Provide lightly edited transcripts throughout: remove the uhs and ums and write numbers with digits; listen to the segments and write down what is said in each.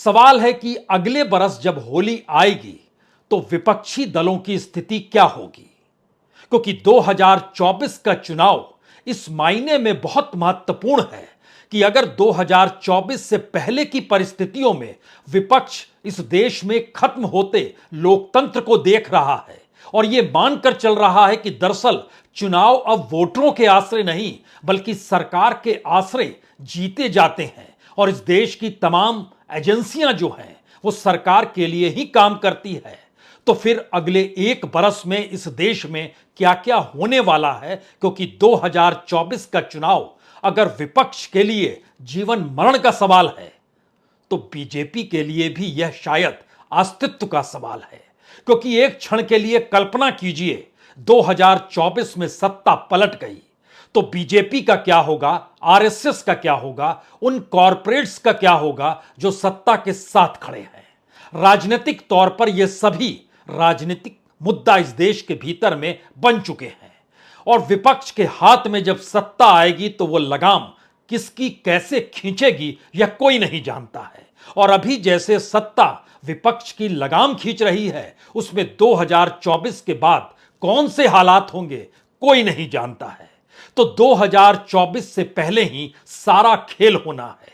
सवाल है कि अगले बरस जब होली आएगी तो विपक्षी दलों की स्थिति क्या होगी। क्योंकि 2024 का चुनाव इस मायने में बहुत महत्वपूर्ण है कि अगर 2024 से पहले की परिस्थितियों में विपक्ष इस देश में खत्म होते लोकतंत्र को देख रहा है और यह मानकर चल रहा है कि दरअसल चुनाव अब वोटरों के आश्रय नहीं बल्कि सरकार के आश्रय जीते जाते हैं और इस देश की तमाम एजेंसियां जो हैं वो सरकार के लिए ही काम करती है, तो फिर अगले एक बरस में इस देश में क्या क्या होने वाला है। क्योंकि 2024 का चुनाव अगर विपक्ष के लिए जीवन मरण का सवाल है तो बीजेपी के लिए भी यह शायद अस्तित्व का सवाल है। क्योंकि एक क्षण के लिए कल्पना कीजिए 2024 में सत्ता पलट गई तो बीजेपी का क्या होगा, आरएसएस का क्या होगा, उन कॉरपोरेट्स का क्या होगा जो सत्ता के साथ खड़े हैं। राजनीतिक तौर पर ये सभी राजनीतिक मुद्दा इस देश के भीतर में बन चुके हैं और विपक्ष के हाथ में जब सत्ता आएगी तो वो लगाम किसकी कैसे खींचेगी यह कोई नहीं जानता है। और अभी जैसे सत्ता विपक्ष की लगाम खींच रही है उसमें 2024 के बाद कौन से हालात होंगे कोई नहीं जानता है। तो 2024 से पहले ही सारा खेल होना है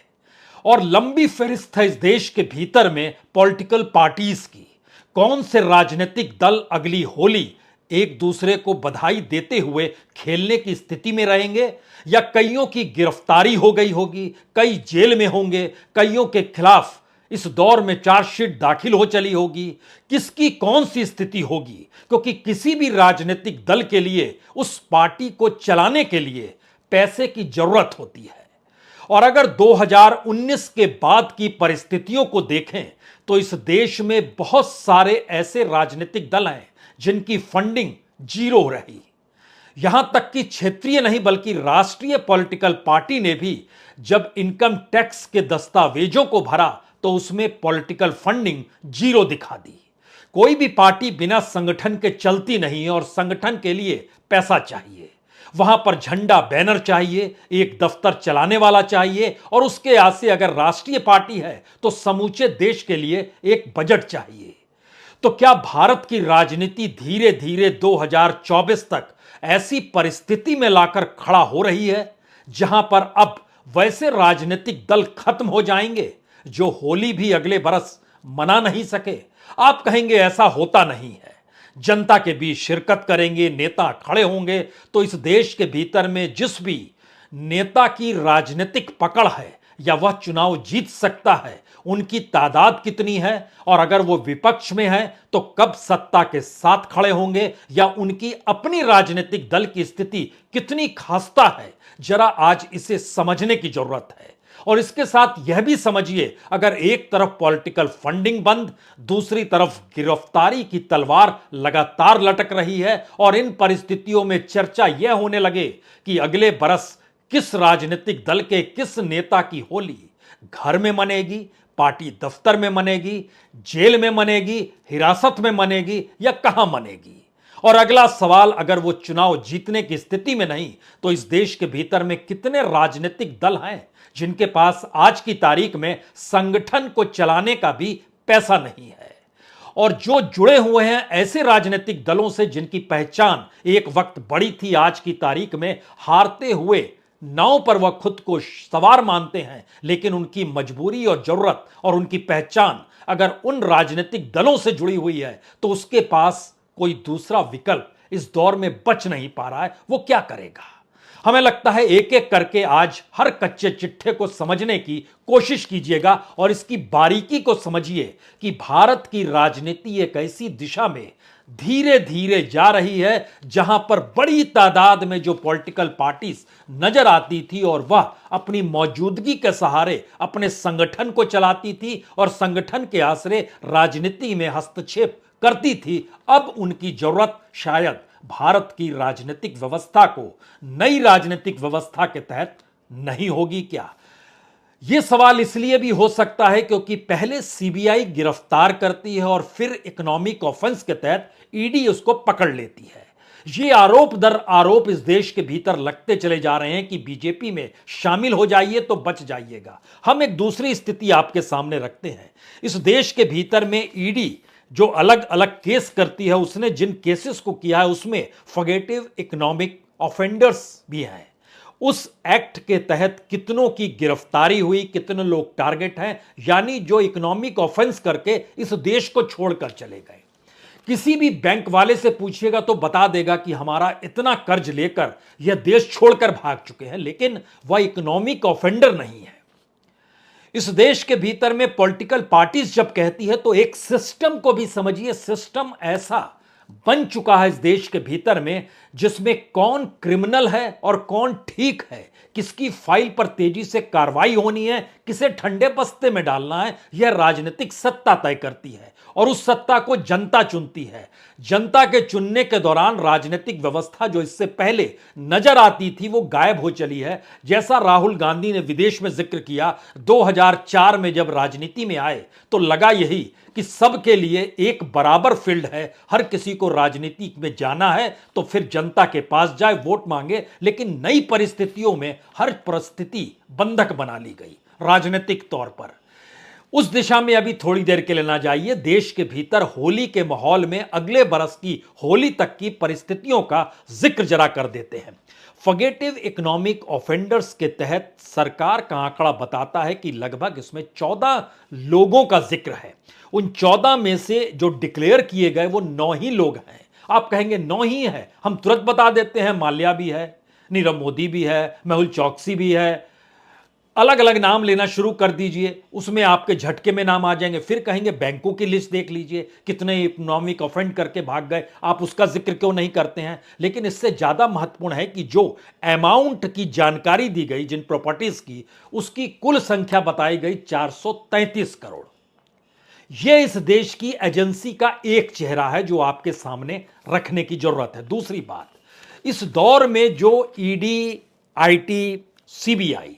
और लंबी फहरिस्त है इस देश के भीतर में पॉलिटिकल पार्टीज की। कौन से राजनीतिक दल अगली होली एक दूसरे को बधाई देते हुए खेलने की स्थिति में रहेंगे या कईयों की गिरफ्तारी हो गई होगी, कई जेल में होंगे, कईयों के खिलाफ इस दौर में चार्जशीट दाखिल हो चली होगी, किसकी कौन सी स्थिति होगी। क्योंकि किसी भी राजनीतिक दल के लिए उस पार्टी को चलाने के लिए पैसे की जरूरत होती है और अगर 2019 के बाद की परिस्थितियों को देखें तो इस देश में बहुत सारे ऐसे राजनीतिक दल हैं जिनकी फंडिंग जीरो रही। यहां तक कि क्षेत्रीय नहीं बल्कि राष्ट्रीय पॉलिटिकल पार्टी ने भी जब इनकम टैक्स के दस्तावेजों को भरा तो उसमें पॉलिटिकल फंडिंग जीरो दिखा दी। कोई भी पार्टी बिना संगठन के चलती नहीं और संगठन के लिए पैसा चाहिए। वहां पर झंडा बैनर चाहिए, एक दफ्तर चलाने वाला चाहिए और उसके आगे अगर राष्ट्रीय पार्टी है तो समूचे देश के लिए एक बजट चाहिए। तो क्या भारत की राजनीति धीरे धीरे 2024 तक ऐसी परिस्थिति में लाकर खड़ा हो रही है जहां पर अब वैसे राजनीतिक दल खत्म हो जाएंगे जो होली भी अगले बरस मना नहीं सके? आप कहेंगे ऐसा होता नहीं है। जनता के बीच शिरकत करेंगे, नेता खड़े होंगे तो इस देश के भीतर में जिस भी नेता की राजनीतिक पकड़ है या वह चुनाव जीत सकता है उनकी तादाद कितनी है और अगर वो विपक्ष में है तो कब सत्ता के साथ खड़े होंगे या उनकी अपनी राजनीतिक दल की स्थिति कितनी खस्ता है, जरा आज इसे समझने की जरूरत है। और इसके साथ यह भी समझिए अगर एक तरफ पॉलिटिकल फंडिंग बंद, दूसरी तरफ गिरफ्तारी की तलवार लगातार लटक रही है और इन परिस्थितियों में चर्चा यह होने लगे कि अगले बरस किस राजनीतिक दल के किस नेता की होली घर में मनेगी, पार्टी दफ्तर में मनेगी, जेल में मनेगी, हिरासत में मनेगी या कहां मनेगी। और अगला सवाल, अगर वो चुनाव जीतने की स्थिति में नहीं तो इस देश के भीतर में कितने राजनीतिक दल हैं जिनके पास आज की तारीख में संगठन को चलाने का भी पैसा नहीं है और जो जुड़े हुए हैं ऐसे राजनीतिक दलों से जिनकी पहचान एक वक्त बड़ी थी, आज की तारीख में हारते हुए नाव पर वह खुद को सवार मानते हैं, लेकिन उनकी मजबूरी और जरूरत और उनकी पहचान अगर उन राजनीतिक दलों से जुड़ी हुई है तो उसके पास कोई दूसरा विकल्प इस दौर में बच नहीं पा रहा है। वो क्या करेगा? हमें लगता है एक एक करके आज हर कच्चे चिट्ठे को समझने की कोशिश कीजिएगा और इसकी बारीकी को समझिए कि भारत की राजनीति एक ऐसी दिशा में धीरे धीरे जा रही है जहां पर बड़ी तादाद में जो पॉलिटिकल पार्टीज नजर आती थी और वह अपनी मौजूदगी के सहारे अपने संगठन को चलाती थी और संगठन के आश्रय राजनीति में हस्तक्षेप करती थी, अब उनकी जरूरत शायद भारत की राजनीतिक व्यवस्था को नई राजनीतिक व्यवस्था के तहत नहीं होगी क्या? यह सवाल इसलिए भी हो सकता है क्योंकि पहले सीबीआई गिरफ्तार करती है और फिर इकोनॉमिक ऑफेंस के तहत ईडी उसको पकड़ लेती है। ये आरोप दर आरोप इस देश के भीतर लगते चले जा रहे हैं कि बीजेपी में शामिल हो जाइए तो बच जाइएगा। हम एक दूसरी स्थिति आपके सामने रखते हैं। इस देश के भीतर में ईडी जो अलग अलग केस करती है, उसने जिन केसेस को किया है उसमें फॉगेटिव इकोनॉमिक ऑफेंडर्स भी हैं। उस एक्ट के तहत कितनों की गिरफ्तारी हुई, कितने लोग टारगेट हैं, यानी जो इकोनॉमिक ऑफेंस करके इस देश को छोड़कर चले गए। किसी भी बैंक वाले से पूछिएगा तो बता देगा कि हमारा इतना कर्ज लेकर यह देश छोड़कर भाग चुके हैं, लेकिन वह इकोनॉमिक ऑफेंडर नहीं है। इस देश के भीतर में पॉलिटिकल पार्टीज जब कहती है तो एक सिस्टम को भी समझिए। सिस्टम ऐसा बन चुका है इस देश के भीतर में जिसमें कौन क्रिमिनल है और कौन ठीक है, किसकी फाइल पर तेजी से कार्रवाई होनी है, किसे ठंडे बस्ते में डालना है, यह राजनीतिक सत्ता तय करती है और उस सत्ता को जनता चुनती है। जनता के चुनने के दौरान राजनीतिक व्यवस्था जो इससे पहले नजर आती थी वो गायब हो चली है। जैसा राहुल गांधी ने विदेश में जिक्र किया, 2004 में जब राजनीति में आए तो लगा यही कि सबके लिए एक बराबर फील्ड है, हर किसी को राजनीति में जाना है तो फिर जनता के पास जाए, वोट मांगे। लेकिन नई परिस्थितियों में हर परिस्थिति बंधक बना ली गई राजनीतिक तौर पर। उस दिशा में अभी थोड़ी देर के लिए ना जाइए। देश के भीतर होली के माहौल में अगले बरस की होली तक की परिस्थितियों का जिक्र जरा कर देते हैं। फॉगेटिव इकोनॉमिक ऑफेंडर्स के तहत सरकार का आंकड़ा बताता है कि लगभग इसमें 14 लोगों का जिक्र है। उन 14 में से जो डिक्लेयर किए गए वो 9 ही लोग हैं। आप कहेंगे 9 ही है, हम तुरंत बता देते हैं, माल्या भी है, नीरव मोदी भी है, मेहुल चौकसी भी है, अलग अलग नाम लेना शुरू कर दीजिए, उसमें आपके झटके में नाम आ जाएंगे। फिर कहेंगे बैंकों की लिस्ट देख लीजिए, कितने इकोनॉमिक ऑफेंड करके भाग गए, आप उसका जिक्र क्यों नहीं करते हैं। लेकिन इससे ज्यादा महत्वपूर्ण है कि जो अमाउंट की जानकारी दी गई जिन प्रॉपर्टीज की, उसकी कुल संख्या बताई गई 433 करोड़। यह इस देश की एजेंसी का एक चेहरा है जो आपके सामने रखने की जरूरत है। दूसरी बात, इस दौर में जो ईडी, आईटी, सीबीआई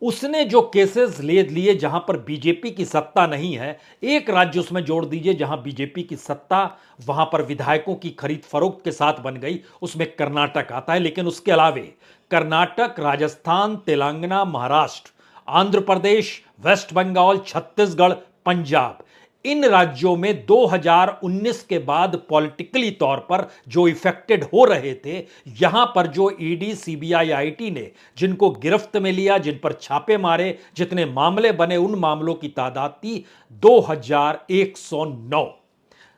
उसने जो केसेस ले लिए जहां पर बीजेपी की सत्ता नहीं है, एक राज्य उसमें जोड़ दीजिए जहां बीजेपी की सत्ता, वहां पर विधायकों की खरीद फरोख्त के साथ बन गई, उसमें कर्नाटक आता है। लेकिन उसके अलावे कर्नाटक, राजस्थान, तेलंगाना, महाराष्ट्र, आंध्र प्रदेश, वेस्ट बंगाल, छत्तीसगढ़, पंजाब, इन राज्यों में 2019 के बाद पॉलिटिकली तौर पर जो इफेक्टेड हो रहे थे, यहां पर जो ईडी, सीबीआई, आईटी ने जिनको गिरफ्त में लिया, जिन पर छापे मारे, जितने मामले बने, उन मामलों की तादाद थी 2109।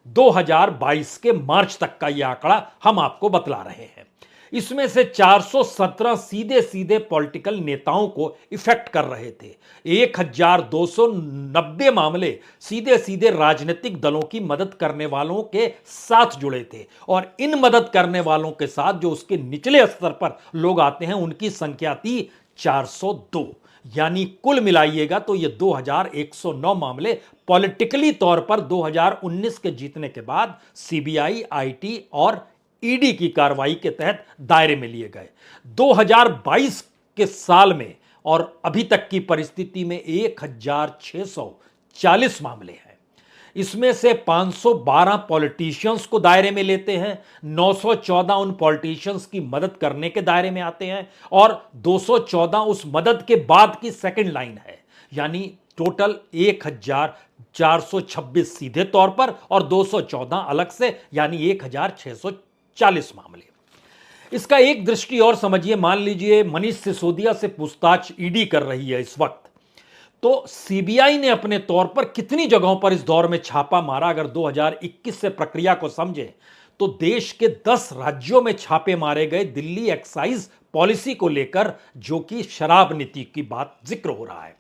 2022 के मार्च तक का यह आंकड़ा हम आपको बतला रहे हैं। इसमें से 417 सीधे सीधे पॉलिटिकल नेताओं को इफेक्ट कर रहे थे। 1290 मामले सीधे सीधे राजनीतिक दलों की मदद करने वालों के साथ जुड़े थे, और इन मदद करने वालों के साथ जो उसके निचले स्तर पर लोग आते हैं उनकी संख्या थी 402। यानी कुल मिलाइएगा तो ये 2109 मामले पॉलिटिकली तौर पर 2019 के जीतने के बाद सीबीआई, आईटी और ईडी की कार्रवाई के तहत दायरे में लिए गए। 2022 के साल में और अभी तक की परिस्थिति में 1640 मामले हैं। इसमें से 512 पॉलिटिशियंस को दायरे में लेते हैं, 914 उन पॉलिटिशियंस की मदद करने के दायरे में आते हैं, और 214 उस मदद के बाद की सेकंड लाइन है। यानी टोटल 1426 सीधे तौर पर और 214 अलग से, यानी 1640 मामले। इसका एक दृष्टि और समझिए। मान लीजिए मनीष सिसोदिया से पूछताछ ईडी कर रही है इस वक्त, तो सीबीआई ने अपने तौर पर कितनी जगहों पर इस दौर में छापा मारा। अगर 2021 से प्रक्रिया को समझे तो देश के 10 राज्यों में छापे मारे गए दिल्ली एक्साइज पॉलिसी को लेकर, जो कि शराब नीति की बात जिक्र हो रहा है।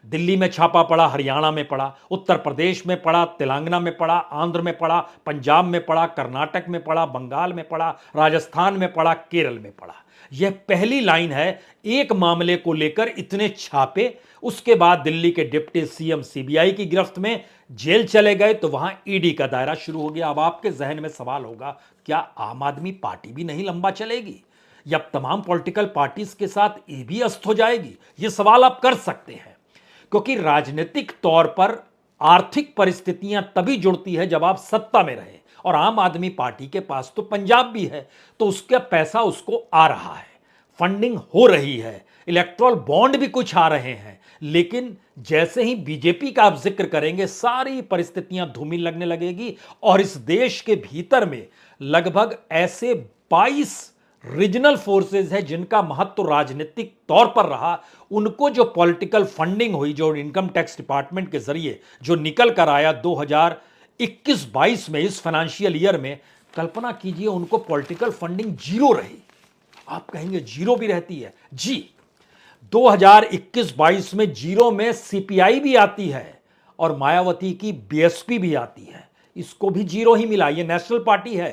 दिल्ली में छापा पड़ा, हरियाणा में पड़ा, उत्तर प्रदेश में पड़ा, तेलंगाना में पड़ा, आंध्र में पड़ा, पंजाब में पड़ा, कर्नाटक में पड़ा, बंगाल में पड़ा, राजस्थान में पड़ा, केरल में पड़ा। यह पहली लाइन है। एक मामले को लेकर इतने छापे, उसके बाद दिल्ली के डिप्टी सीएम सीबीआई की गिरफ्त में जेल चले गए तो वहां ईडी का दायरा शुरू हो गया। अब आपके जहन में सवाल होगा, क्या आम आदमी पार्टी भी नहीं लंबा चलेगी, या तमाम पॉलिटिकल पार्टीज के साथ ये भी अस्त हो जाएगी? यह सवाल आप कर सकते हैं, क्योंकि राजनीतिक तौर पर आर्थिक परिस्थितियां तभी जुड़ती है जब आप सत्ता में रहें, और आम आदमी पार्टी के पास तो पंजाब भी है, तो उसका पैसा उसको आ रहा है, फंडिंग हो रही है, इलेक्ट्रल बॉन्ड भी कुछ आ रहे हैं। लेकिन जैसे ही बीजेपी का आप जिक्र करेंगे, सारी परिस्थितियां धूमिल लगने लगेगी और इस देश के भीतर में लगभग ऐसे 22 रीजनल फोर्सेस है जिनका महत्व राजनीतिक तौर पर रहा। उनको जो पॉलिटिकल फंडिंग हुई, जो इनकम टैक्स डिपार्टमेंट के जरिए जो निकल कर आया 2021-22 में, इस फाइनेंशियल ईयर में, कल्पना कीजिए उनको पॉलिटिकल फंडिंग जीरो रही। आप कहेंगे जीरो भी रहती है? जी, 2021-22 में जीरो में सीपीआई भी आती है और मायावती की बीएसपी भी आती है, इसको भी जीरो ही मिला। ये नेशनल पार्टी है।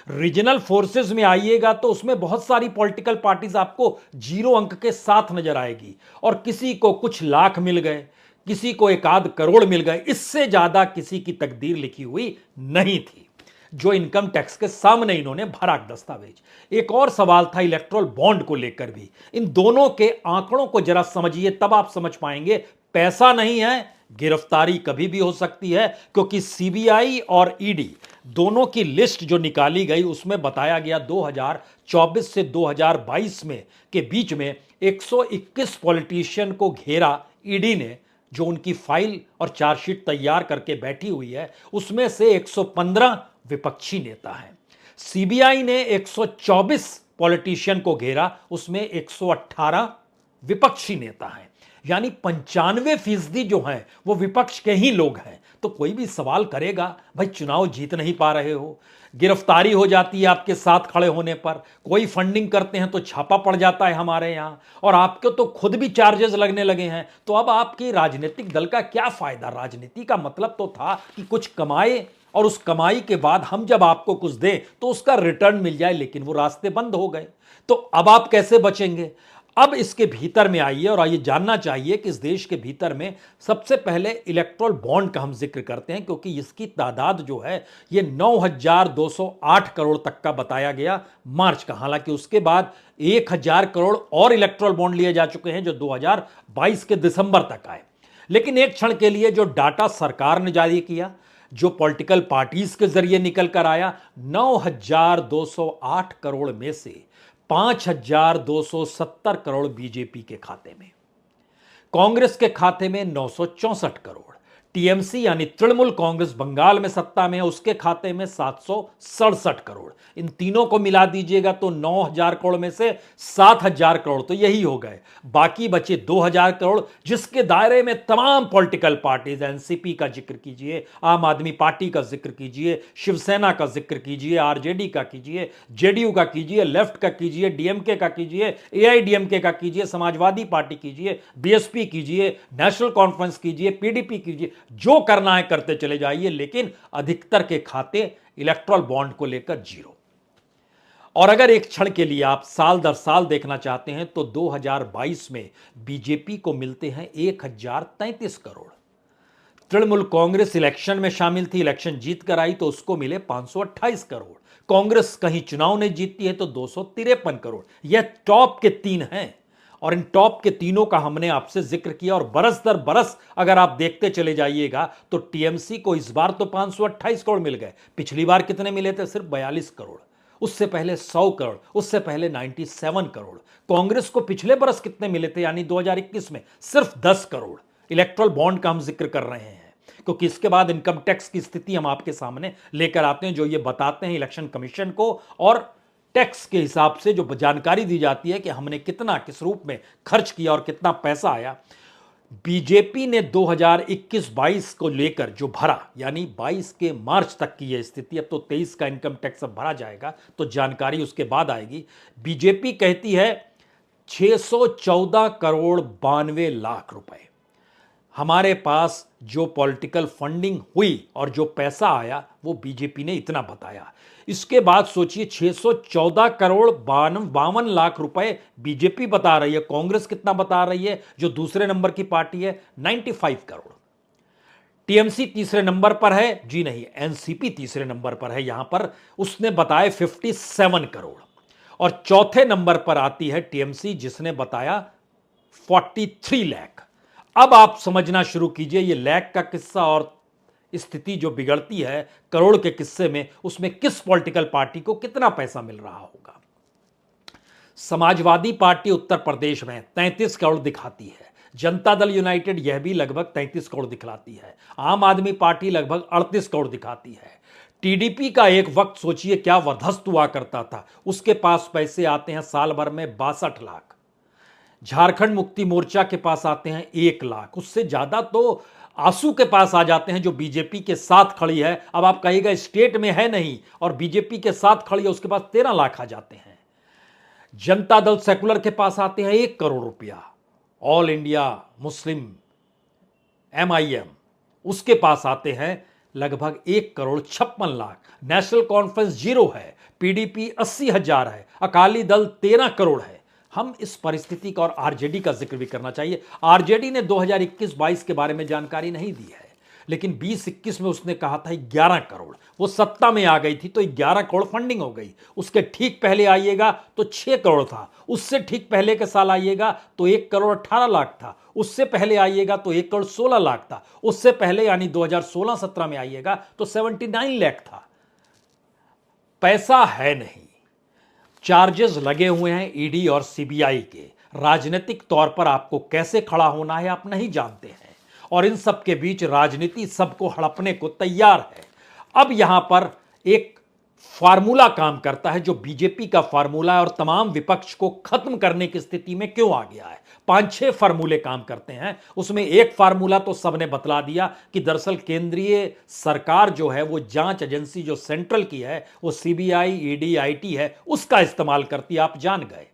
रीजनल फोर्सेस में आइएगा तो उसमें बहुत सारी पॉलिटिकल पार्टीज आपको जीरो अंक के साथ नजर आएगी और किसी को कुछ लाख मिल गए, किसी को एक आध करोड़ मिल गए, इससे ज्यादा किसी की तकदीर लिखी हुई नहीं थी जो इनकम टैक्स के सामने इन्होंने भरा दस्तावेज। एक और सवाल था इलेक्ट्रल बॉन्ड को लेकर भी। इन दोनों के आंकड़ों को जरा समझिए, तब आप समझ पाएंगे पैसा नहीं है, गिरफ्तारी कभी भी हो सकती है, क्योंकि सीबीआई और ईडी दोनों की लिस्ट जो निकाली गई उसमें बताया गया 2024 से 2022 में के बीच में 121 पॉलिटिशियन को घेरा ईडी ने, जो उनकी फाइल और चार्जशीट तैयार करके बैठी हुई है। उसमें से 115 विपक्षी नेता हैं। सीबीआई ने 124 पॉलिटिशियन को घेरा, उसमें 118 विपक्षी नेता हैं, यानी 95% जो हैं वो विपक्ष के ही लोग हैं। तो कोई भी सवाल करेगा, भाई चुनाव जीत नहीं पा रहे हो, गिरफ्तारी हो जाती है आपके साथ खड़े होने पर, कोई फंडिंग करते हैं तो छापा पड़ जाता है हमारे यहां, और आपके तो खुद भी चार्जेस लगने लगे हैं, तो अब आपकी राजनीतिक दल का क्या फायदा? राजनीति का मतलब तो था कि कुछ कमाए और उस कमाई के बाद हम जब आपको कुछ दें तो उसका रिटर्न मिल जाए, लेकिन वो रास्ते बंद हो गए। तो अब आप कैसे बचेंगे? अब इसके भीतर में आइए और आइए जानना चाहिए कि इस देश के भीतर में सबसे पहले इलेक्ट्रल बॉन्ड का हम जिक्र करते हैं, क्योंकि इसकी तादाद जो है ये 9,208 करोड़ तक का बताया गया मार्च का। हालांकि उसके बाद 1,000 करोड़ और इलेक्ट्रल बॉन्ड लिए जा चुके हैं जो 2022 के दिसंबर तक आए। लेकिन एक क्षण के लिए जो डाटा सरकार ने जारी किया, जो पॉलिटिकल पार्टीज के जरिए निकल कर आया, 9,208 करोड़ में से 5,270 करोड़ बीजेपी के खाते में, कांग्रेस के खाते में 964 करोड़, टीएमसी यानी तृणमूल कांग्रेस बंगाल में सत्ता में है, उसके खाते में 767 करोड़। इन तीनों को मिला दीजिएगा तो 9,000 करोड़ में से 7,000 करोड़ तो यही हो गए। बाकी बचे 2,000 करोड़, जिसके दायरे में तमाम पॉलिटिकल पार्टीज, एनसीपी का जिक्र कीजिए, आम आदमी पार्टी का जिक्र कीजिए, शिवसेना का जिक्र कीजिए, आरजेडी का कीजिए, जेडीयू का कीजिए, लेफ्ट का कीजिए, डीएमके का कीजिए, एआईडीएमके का कीजिए, समाजवादी पार्टी कीजिए, बीएसपी कीजिए, नेशनल कॉन्फ्रेंस कीजिए, पीडीपी कीजिए, जो करना है करते चले जाइए, लेकिन अधिकतर के खाते इलेक्ट्रल बॉन्ड को लेकर जीरो। और अगर एक क्षण के लिए आप साल दर साल देखना चाहते हैं तो 2022 में बीजेपी को मिलते हैं 1,033 करोड़। तृणमूल कांग्रेस इलेक्शन में शामिल थी, इलेक्शन जीत कर आई तो उसको मिले 528 करोड़। कांग्रेस कहीं चुनाव नहीं जीतती है तो 253 करोड़। यह टॉप के तीन हैं और इन टॉप के तीनों का हमने आपसे जिक्र किया। और बरस दर बरस अगर आप देखते चले जाइएगा तो टीएमसी को इस बार तो 528 करोड़ मिल गए, पिछली बार कितने मिले थे? सिर्फ 42 करोड़। उससे पहले 100 करोड़, उससे पहले 97 करोड़। कांग्रेस को पिछले बरस कितने मिले थे, यानी 2021 में सिर्फ 10 करोड़। इलेक्ट्रल बॉन्ड का हम जिक्र कर रहे हैं क्योंकि इसके बाद इनकम टैक्स की स्थिति हम आपके सामने लेकर आते हैं, जो ये बताते हैं इलेक्शन कमीशन को, और टैक्स के हिसाब से जो जानकारी दी जाती है कि हमने कितना किस रूप में खर्च किया और कितना पैसा आया। बीजेपी ने 2021-22 को लेकर जो भरा, यानी 22 के मार्च तक की यह स्थिति, अब तो 23 का इनकम टैक्स अब भरा जाएगा तो जानकारी उसके बाद आएगी। बीजेपी कहती है 614 करोड़ 92 लाख रुपए हमारे पास जो पॉलिटिकल फंडिंग हुई और जो पैसा आया वो बीजेपी ने इतना बताया। इसके बाद सोचिए 614 करोड़ 52 लाख रुपए बीजेपी बता रही है, कांग्रेस कितना बता रही है जो दूसरे नंबर की पार्टी है? 95 करोड़। टीएमसी तीसरे नंबर पर है? जी नहीं, एनसीपी तीसरे नंबर पर है, यहां पर उसने बताया 57 करोड़। और चौथे नंबर पर आती है टीएमसी जिसने बताया 43 लाख। अब आप समझना शुरू कीजिए ये लाख का किस्सा और स्थिति जो बिगड़ती है करोड़ के किस्से में, उसमें किस पॉलिटिकल पार्टी को कितना पैसा मिल रहा होगा। समाजवादी पार्टी उत्तर प्रदेश में 33 करोड़ दिखाती है, जनता दल यूनाइटेड यह भी लगभग 33 करोड़ दिखलाती है, आम आदमी पार्टी लगभग 38 करोड़ दिखाती है। टीडीपी का एक वक्त सोचिए क्या वर्धस्त हुआ करता था, उसके पास पैसे आते हैं साल भर में 62 लाख। झारखंड मुक्ति मोर्चा के पास आते हैं 1 लाख, उससे ज्यादा तो आंसू के पास आ जाते हैं जो बीजेपी के साथ खड़ी है। अब आप कहिएगा स्टेट में है नहीं और बीजेपी के साथ खड़ी है, उसके पास 13 लाख आ जाते हैं। जनता दल सेकुलर के पास आते हैं 1 करोड़ रुपया। ऑल इंडिया मुस्लिम MIM उसके पास आते हैं लगभग 1 करोड़ 56 लाख। नेशनल कॉन्फ्रेंस 0 है, PDP 80,000 है, अकाली दल 13 करोड़ है। हम इस परिस्थिति का और आरजेडी का जिक्र भी करना चाहिए। आरजेडी ने 2021-22 के बारे में जानकारी नहीं दी है, लेकिन 20-21 में उसने कहा था 11 करोड़। वो सत्ता में आ गई थी तो 11 करोड़ फंडिंग हो गई। उसके ठीक पहले आइएगा तो 6 करोड़ था, उससे ठीक पहले के साल आइएगा तो 1 करोड़ 18 लाख था, उससे पहले आइएगा तो 1 करोड़ 16 लाख था, उससे पहले यानी 2016-17 में आइएगा तो 79 लाख था। पैसा है नहीं, चार्जेस लगे हुए हैं ईडी और सीबीआई के। राजनीतिक तौर पर आपको कैसे खड़ा होना है आप नहीं जानते हैं, और इन सब के बीच राजनीति सबको हड़पने को तैयार है। अब यहां पर एक फार्मूला काम करता है जो बीजेपी का फार्मूला है और तमाम विपक्ष को खत्म करने की स्थिति में क्यों आ गया है। 5-6 फार्मूले काम करते हैं, उसमें एक फार्मूला तो सबने बतला दिया कि दरअसल केंद्रीय सरकार जो है वो जांच एजेंसी जो सेंट्रल की है वो सीबीआई, ईडी, आईटी है, उसका इस्तेमाल करती है, आप जान गए।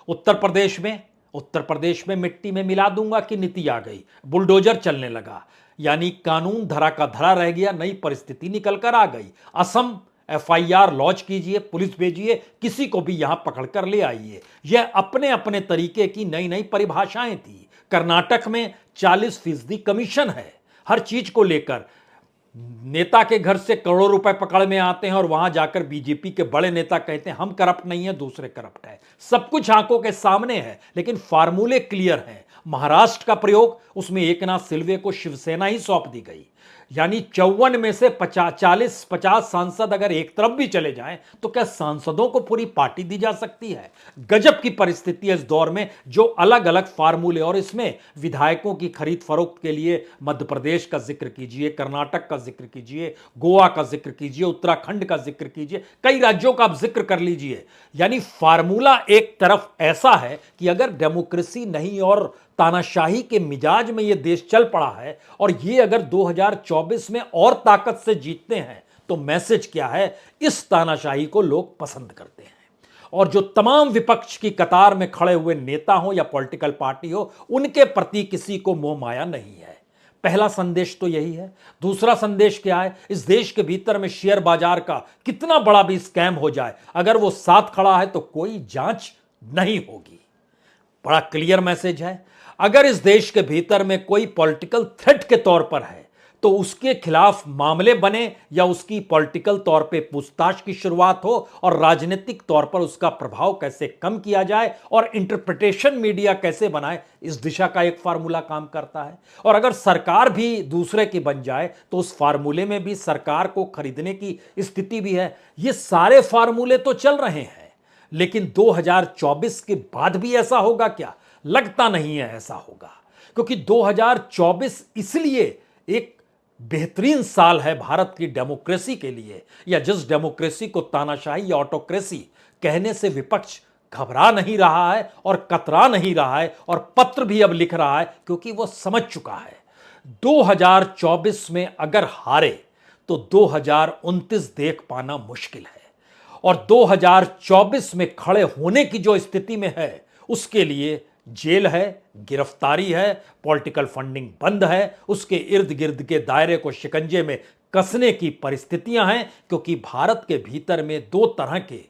उत्तर प्रदेश में मिट्टी में मिला दूंगा कि नीति आ गई, बुलडोजर चलने लगा, यानी कानून धरा का धरा रह गया, नई परिस्थिति निकल कर आ गई। असम FIR लॉन्च कीजिए, पुलिस भेजिए, किसी को भी यहां पकड़कर ले आइए। यह अपने अपने तरीके की नई नई परिभाषाएं थी। कर्नाटक में 40% कमीशन है हर चीज को लेकर। नेता के घर से करोड़ों रुपए पकड़ में आते हैं और वहां जाकर बीजेपी के बड़े नेता कहते हैं हम करप्ट नहीं है, दूसरे करप्ट है। सब कुछ आंखों के सामने है, लेकिन फार्मूले क्लियर हैं। महाराष्ट्र का प्रयोग, उसमें एकनाथ सिल्वे को शिवसेना ही सौंप दी गई, यानी 54 में से 40-50 सांसद अगर एक तरफ भी चले जाएं तो क्या सांसदों को पूरी पार्टी दी जा सकती है? गजब की परिस्थिति है इस दौर में, जो अलग अलग फार्मूले, और इसमें विधायकों की खरीद फरोख्त के लिए मध्य प्रदेश का जिक्र कीजिए, कर्नाटक का जिक्र कीजिए, गोवा का जिक्र कीजिए, उत्तराखंड का जिक्र कीजिए, कई राज्यों का आप जिक्र कर लीजिए। यानी फार्मूला एक तरफ ऐसा है कि अगर डेमोक्रेसी नहीं और तानाशाही के मिजाज में यह देश चल पड़ा है और ये अगर 2024 में और ताकत से जीतते हैं तो मैसेज क्या है? इस तानाशाही को लोग पसंद करते हैं, और जो तमाम विपक्ष की कतार में खड़े हुए नेता हो या पॉलिटिकल पार्टी हो, उनके प्रति किसी को मोह माया नहीं है। पहला संदेश तो यही है। दूसरा संदेश क्या है? इस देश के भीतर में शेयर बाजार का कितना बड़ा भी स्कैम हो जाए, अगर वो साथ खड़ा है तो कोई जांच नहीं होगी। बड़ा क्लियर मैसेज है। अगर इस देश के भीतर में कोई पॉलिटिकल थ्रेट के तौर पर है तो उसके खिलाफ मामले बने या उसकी पॉलिटिकल तौर पे पूछताछ की शुरुआत हो और राजनीतिक तौर पर उसका प्रभाव कैसे कम किया जाए और इंटरप्रिटेशन मीडिया कैसे बनाए, इस दिशा का एक फार्मूला काम करता है। और अगर सरकार भी दूसरे की बन जाए तो उस फार्मूले में भी सरकार को खरीदने की स्थिति भी है। ये सारे फार्मूले तो चल रहे हैं, लेकिन 2024 के बाद भी ऐसा होगा क्या? लगता नहीं है ऐसा होगा, क्योंकि 2024 इसलिए एक बेहतरीन साल है भारत की डेमोक्रेसी के लिए, या जिस डेमोक्रेसी को तानाशाही या ऑटोक्रेसी कहने से विपक्ष घबरा नहीं रहा है और कतरा नहीं रहा है, और पत्र भी अब लिख रहा है क्योंकि वो समझ चुका है 2024 में अगर हारे तो 2029 देख पाना मुश्किल है। और 2024 में खड़े होने की जो स्थिति में है उसके लिए जेल है, गिरफ्तारी है, पॉलिटिकल फंडिंग बंद है, उसके इर्द गिर्द के दायरे को शिकंजे में कसने की परिस्थितियां हैं, क्योंकि भारत के भीतर में 2 तरह के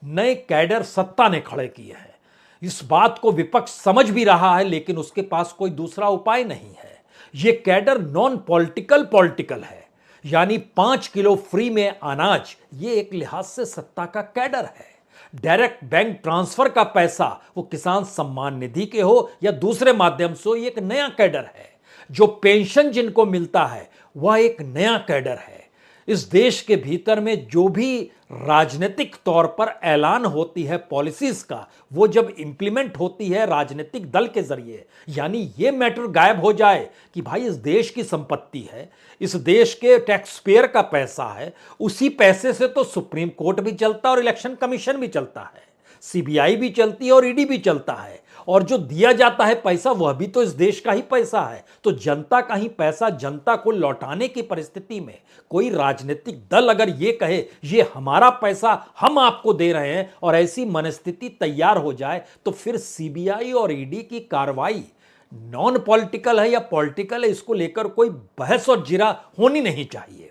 नए कैडर सत्ता ने खड़े किए हैं। इस बात को विपक्ष समझ भी रहा है, लेकिन उसके पास कोई दूसरा उपाय नहीं है। यह कैडर नॉन पॉलिटिकल है, यानी 5 किलो फ्री में अनाज, ये एक लिहाज से सत्ता का कैडर है। डायरेक्ट बैंक ट्रांसफर का पैसा, वो किसान सम्मान निधि के हो या दूसरे माध्यम से हो, ये एक नया कैडर है। जो पेंशन जिनको मिलता है वह एक नया कैडर है। इस देश के भीतर में जो भी राजनीतिक तौर पर ऐलान होती है पॉलिसीज का, वो जब इंप्लीमेंट होती है राजनीतिक दल के जरिए, यानी ये मैटर गायब हो जाए कि भाई इस देश की संपत्ति है, इस देश के टैक्स पेयर का पैसा है, उसी पैसे से तो सुप्रीम कोर्ट भी चलता है और इलेक्शन कमीशन भी चलता है, सीबीआई भी चलती है और ईडी भी चलता है, और जो दिया जाता है पैसा वह भी तो इस देश का ही पैसा है। तो जनता का ही पैसा जनता को लौटाने की परिस्थिति में कोई राजनीतिक दल अगर ये कहे ये हमारा पैसा हम आपको दे रहे हैं और ऐसी मनस्थिति तैयार हो जाए, तो फिर सीबीआई और ईडी की कार्रवाई नॉन पॉलिटिकल है या पॉलिटिकल है, इसको लेकर कोई बहस और जिरा होनी नहीं चाहिए।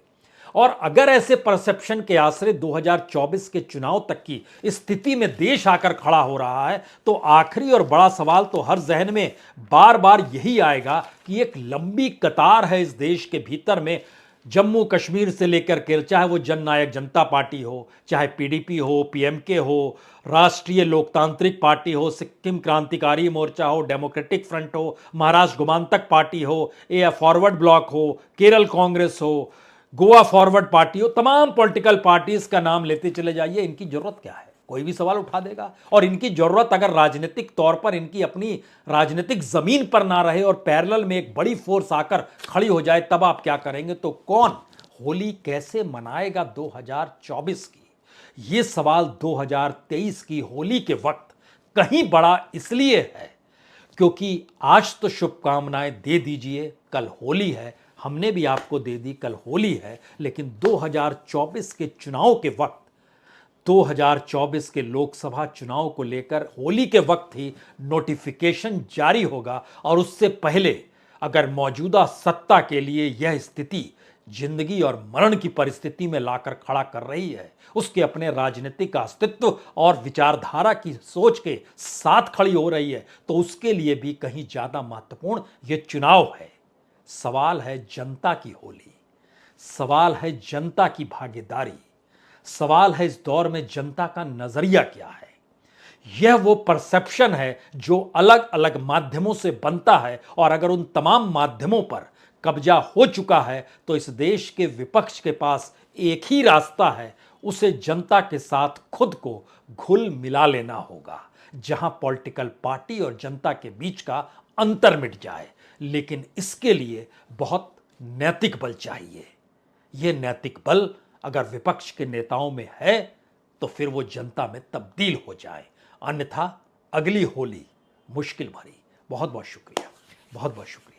और अगर ऐसे परसेप्शन के आश्रय 2024 के चुनाव तक की स्थिति में देश आकर खड़ा हो रहा है, तो आखिरी और बड़ा सवाल तो हर जहन में बार बार यही आएगा कि एक लंबी कतार है इस देश के भीतर में, जम्मू कश्मीर से लेकर के, चाहे वो जननायक जनता पार्टी हो, चाहे पीडीपी हो, पीएमके हो, राष्ट्रीय लोकतांत्रिक पार्टी हो, सिक्किम क्रांतिकारी मोर्चा हो, डेमोक्रेटिक फ्रंट हो, महाराष्ट्र गोमांतक पार्टी हो, या फॉरवर्ड ब्लॉक हो, केरल कांग्रेस हो, गोवा फॉरवर्ड पार्टी हो, तमाम पॉलिटिकल पार्टीज का नाम लेते चले जाइए। इनकी जरूरत क्या है? कोई भी सवाल उठा देगा। और इनकी जरूरत अगर राजनीतिक तौर पर इनकी अपनी राजनीतिक जमीन पर ना रहे और पैरेलल में एक बड़ी फोर्स आकर खड़ी हो जाए, तब आप क्या करेंगे? तो कौन होली कैसे मनाएगा 2024 की? ये सवाल 2023 की होली के वक्त कहीं बड़ा इसलिए है क्योंकि आज तो शुभकामनाएं दे दीजिए, कल होली है, हमने भी आपको दे दी, कल होली है, लेकिन 2024 के चुनाव के वक्त, 2024 के लोकसभा चुनाव को लेकर होली के वक्त ही नोटिफिकेशन जारी होगा। और उससे पहले अगर मौजूदा सत्ता के लिए यह स्थिति जिंदगी और मरण की परिस्थिति में लाकर खड़ा कर रही है, उसके अपने राजनीतिक अस्तित्व और विचारधारा की सोच के साथ खड़ी हो रही है, तो उसके लिए भी कहीं ज्यादा महत्वपूर्ण यह चुनाव है। सवाल है जनता की होली, सवाल है जनता की भागीदारी, सवाल है इस दौर में जनता का नजरिया क्या है। यह वो परसेप्शन है जो अलग अलग माध्यमों से बनता है, और अगर उन तमाम माध्यमों पर कब्जा हो चुका है तो इस देश के विपक्ष के पास एक ही रास्ता है, उसे जनता के साथ खुद को घुल मिला लेना होगा, जहां पॉलिटिकल पार्टी और जनता के बीच का अंतर मिट जाए। लेकिन इसके लिए बहुत नैतिक बल चाहिए। यह नैतिक बल अगर विपक्ष के नेताओं में है तो फिर वो जनता में तब्दील हो जाए, अन्यथा अगली होली मुश्किल भरी। बहुत बहुत शुक्रिया, बहुत बहुत शुक्रिया।